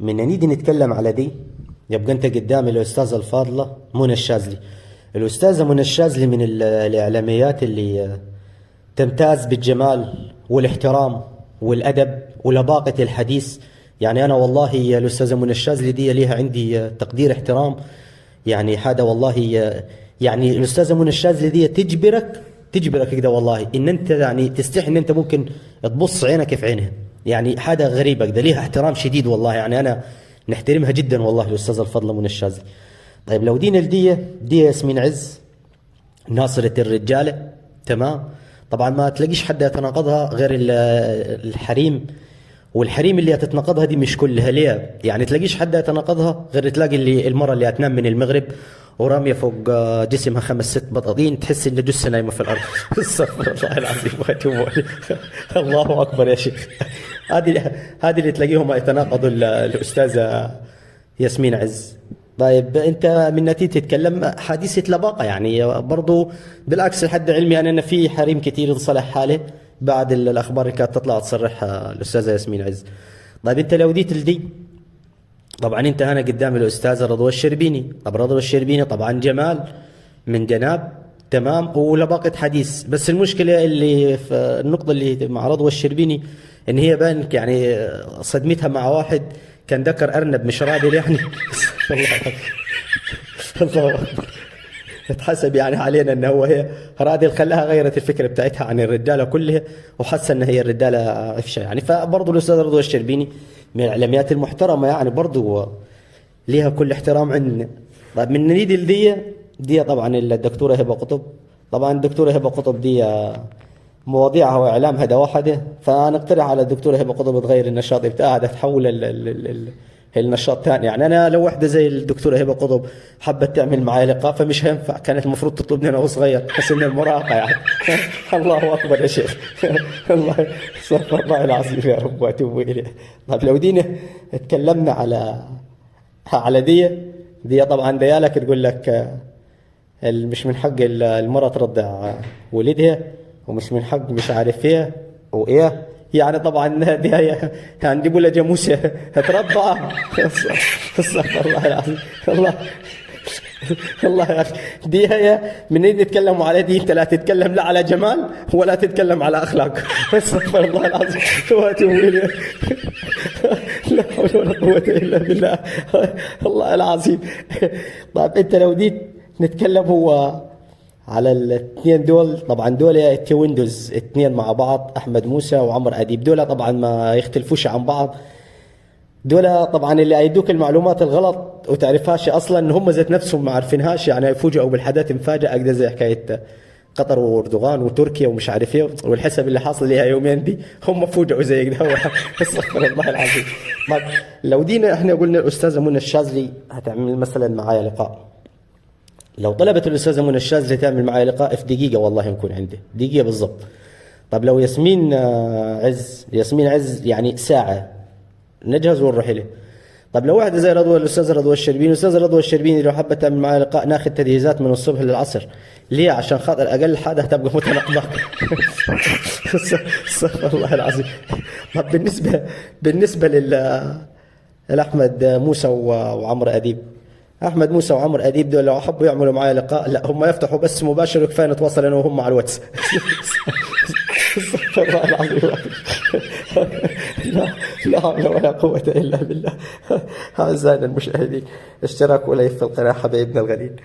من نيجي نتكلم على دي، يبقى انت قدامي الاستاذه الفاضله منى الشاذلي. الاستاذه منى الشاذلي من الاعلاميات اللي تمتاز بالجمال والاحترام والادب ولباقه الحديث. يعني انا والله يا الاستاذه منى الشاذلي دي ليها عندي تقدير احترام. يعني هذا والله يعني الاستاذه منى الشاذلي دي تجبرك كده والله ان انت يعني تستحي ان انت ممكن تبص عينك في عينها. يعني حاجه غريبه كده، ليها احترام شديد والله. يعني انا نحترمها جدا والله الاستاذه الفضله منى الشاذلي. طيب لو دينا دي ياسمين عز ناصرة الرجالة، تمام. طبعا ما تلاقيش حد يتناقضها غير الحريم، والحريم اللي هتتناقضها دي مش كلها ليه. يعني تلاقيش حد يتناقضها غير تلاقي اللي المرة اللي هتنام من المغرب ورامية فوق جسمها 5 6 بطاطين، تحس ان جثة نايمة في الارض. استغفر الله العظيم واتوب إليه. الله اكبر يا شيخ. هذه اللي تلاقيهم يتناقضوا الاستاذة ياسمين عز. طيب انت من نتيجة تتكلم حديثة لباقة، يعني برضو بالعكس لحد علمي انا ان في حريم كثير صلح حاله بعد الاخبار اللي كانت تطلع تصرحها الاستاذة ياسمين عز. طيب انت لو ديت لدي، طبعا انت هنا قدام الاستاذة رضوى الشربيني. طب رضوى الشربيني طبعا جمال من جناب، تمام، ولباقة حديث. بس المشكلة اللي في النقطة اللي مع رضوى الشربيني ان هي بان يعني صدمتها مع واحد كان ذكر ارنب مش راجل يعني. الله اكبر. اتحسب يعني علينا ان هو هي رادل، خلاها غيرت الفكره بتاعتها عن الرجاله كلها وحس ان هي الرجاله عفشه يعني. فبرضه الاستاذ رضوى الشربيني من الاعلاميات المحترمه، يعني برضه ليها كل احترام عندنا. طيب من نريد دي طبعا الدكتوره هبه قطب. طبعا الدكتوره هبه قطب دي مواضيعها واعلامها ده واحده، فانا اقترح على الدكتوره هبه قطب تغير النشاط بتاعها ده، تحول النشاط ثاني. يعني انا لو واحده زي الدكتوره هبه قطب حبت تعمل معي لقاء فمش هينفع، كانت المفروض تطلبني انا وصغير بس من المراهقه يعني. الله اكبر يا شيخ. الله، استغفر الله العظيم يا رب واتوب اليه. طيب لو دينا تكلمنا على دي طبعا ديالك تقول لك مش من حق المرأة ترضع ولدها، ومش من حق مش عارف ايه وايه. يعني طبعا دي هي هنجيبوا لها جاموسه ترضع. استغفر الله العظيم. الله يا اخي، دي هي من نتكلموا على دي، انت لا تتكلم لا على جمال ولا تتكلم على اخلاق. استغفر الله العظيم واتوب اليه. لا حول ولا قوه الا بالله. الله العظيم. طيب انت لو دي نتكلم هو على الاثنين دول، طبعا دول التويندوز اثنين مع بعض، احمد موسى وعمر اديب. دول طبعا ما يختلفوش عن بعض. دول طبعا اللي يدوك المعلومات الغلط وتعرفهاش اصلا ان هم ذات نفسهم ما عارفينهاش، يعني يفوجئوا بالحدث مفاجاه كده زي حكايه قطر واردوغان وتركيا ومش عارف ايه والحسب اللي حاصل ليها يومين دي، هم فوجئوا زي كده. استغفر الله العظيم. لو دينا احنا قلنا الاستاذه منى الشاذلي هتعمل مثلا معايا لقاء، لو طلبت الاستاذه منى الشاذلي تعمل معي لقاء في دقيقه والله نكون عنده دقيقه بالضبط. طب لو ياسمين عز يعني ساعه نجهز ونروح له. طب لو واحده زي الاستاذه رضوى الشربيني، الاستاذه رضوى الشربيني لو حبت تعمل معي لقاء ناخذ تجهيزات من الصبح للعصر. ليه؟ عشان خاطر اقل حاجه تبقى متناقضه. استغفر الله العظيم. طب بالنسبه لاحمد موسى وعمرو اديب، احمد موسى وعمر اديب دول لو حبوا يعملوا معي لقاء لا هم يفتحوا بس مباشر وكفايه نتواصل انا وهم على الواتس. استغفر الله العظيم. لا حول ولا قوه الا بالله. اعزائنا المشاهدين، اشتراك ولايك في القناه حبايبنا الغاليين.